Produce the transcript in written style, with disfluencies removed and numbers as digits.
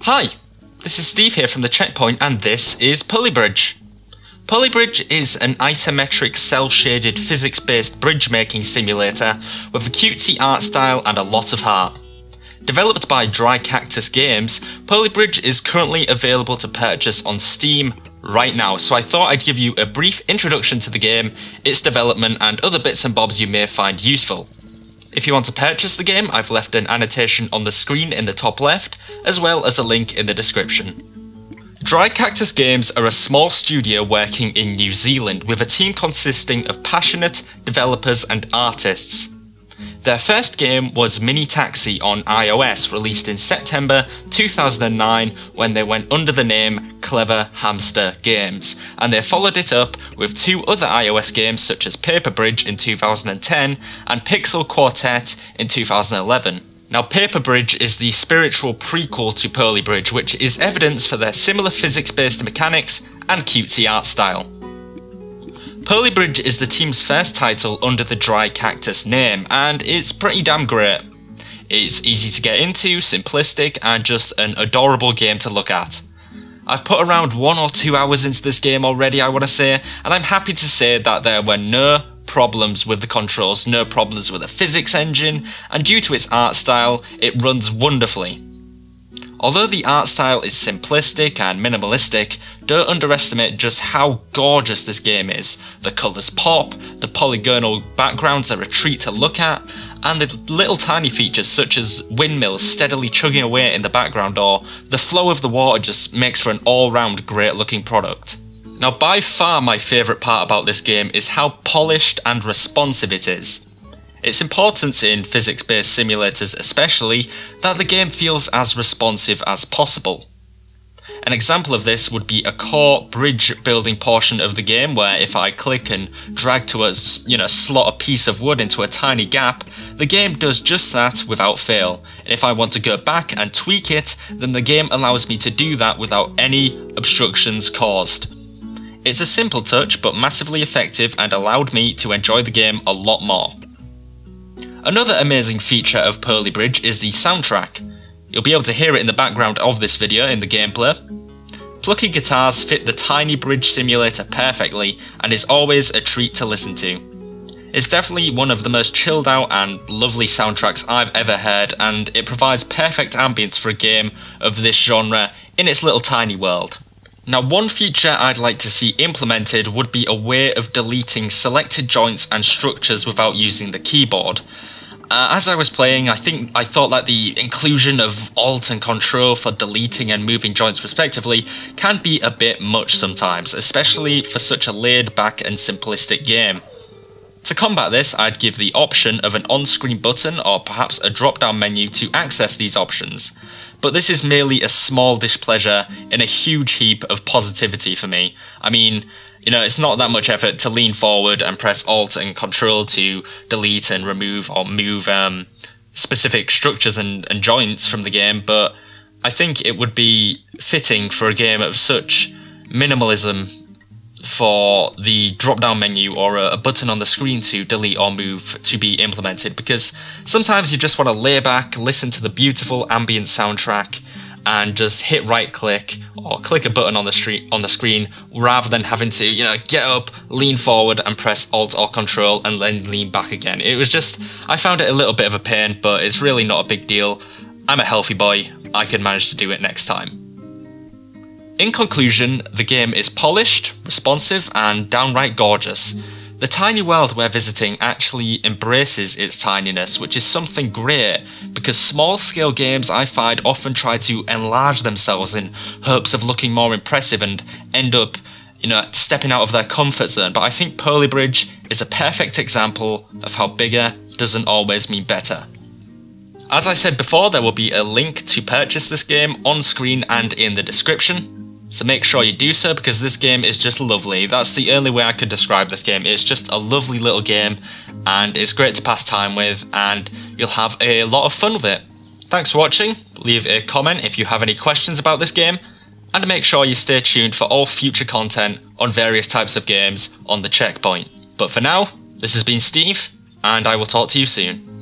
Hi, this is Steve here from the Checkpoint, and this is PolyBridge. PolyBridge is an isometric cel-shaded physics-based bridge-making simulator with a cutesy art style and a lot of heart. Developed by Dry Cactus Games, PolyBridge is currently available to purchase on Steam right now, so I thought I'd give you a brief introduction to the game, its development, and other bits and bobs you may find useful. If you want to purchase the game, I've left an annotation on the screen in the top left, as well as a link in the description. Dry Cactus Games are a small studio working in New Zealand with a team consisting of passionate developers and artists. Their first game was Mini Taxi on iOS, released in September 2009 when they went under the name Clever Hamster Games, and they followed it up with two other iOS games such as PolyBridge in 2010 and Pixel Quartet in 2011. Now, PolyBridge is the spiritual prequel to PolyBridge, which is evidence for their similar physics-based mechanics and cutesy art style. PolyBridge is the team's first title under the Dry Cactus name, and it's pretty damn great. It's easy to get into, simplistic, and just an adorable game to look at. I've put around 1 or 2 hours into this game already, I want to say, and I'm happy to say that there were no problems with the controls, no problems with the physics engine, and due to its art style, it runs wonderfully. Although the art style is simplistic and minimalistic, don't underestimate just how gorgeous this game is. The colours pop, the polygonal backgrounds are a treat to look at, and the little tiny features such as windmills steadily chugging away in the background, or the flow of the water just makes for an all-round great looking product. Now, by far my favourite part about this game is how polished and responsive it is. It's important in physics-based simulators especially that the game feels as responsive as possible. An example of this would be a core bridge building portion of the game where if I click and drag to slot a piece of wood into a tiny gap, the game does just that without fail. And if I want to go back and tweak it, then the game allows me to do that without any obstructions caused. It's a simple touch but massively effective and allowed me to enjoy the game a lot more. Another amazing feature of PolyBridge is the soundtrack. You'll be able to hear it in the background of this video in the gameplay. Plucky guitars fit the tiny bridge simulator perfectly and is always a treat to listen to. It's definitely one of the most chilled out and lovely soundtracks I've ever heard, and it provides perfect ambience for a game of this genre in its little tiny world. Now, one feature I'd like to see implemented would be a way of deleting selected joints and structures without using the keyboard. As I was playing, I thought that the inclusion of Alt and Control for deleting and moving joints respectively can be a bit much sometimes, especially for such a laid-back and simplistic game. To combat this, I'd give the option of an on-screen button or perhaps a drop-down menu to access these options. But this is merely a small displeasure in a huge heap of positivity for me. I mean, it's not that much effort to lean forward and press Alt and Control to delete and remove or move specific structures and joints from the game, but I think it would be fitting for a game of such minimalism for the drop-down menu or a button on the screen to delete or move to be implemented, because sometimes you just want to lay back, listen to the beautiful ambient soundtrack, and just hit right-click or click a button on the screen rather than having to, get up, lean forward and press Alt or Control and then lean back again. It was just, I found it a little bit of a pain, but it's really not a big deal. I'm a healthy boy, I can manage to do it next time. In conclusion, the game is polished, responsive, and downright gorgeous. The tiny world we're visiting actually embraces its tininess, which is something great, because small-scale games I find often try to enlarge themselves in hopes of looking more impressive and end up, stepping out of their comfort zone, but I think PolyBridge is a perfect example of how bigger doesn't always mean better. As I said before, there will be a link to purchase this game on screen and in the description. So make sure you do so, because this game is just lovely. That's the only way I could describe this game. It's just a lovely little game, and it's great to pass time with, and you'll have a lot of fun with it. Thanks for watching, leave a comment if you have any questions about this game, and make sure you stay tuned for all future content on various types of games on the Checkpoint. But for now, this has been Steve, and I will talk to you soon.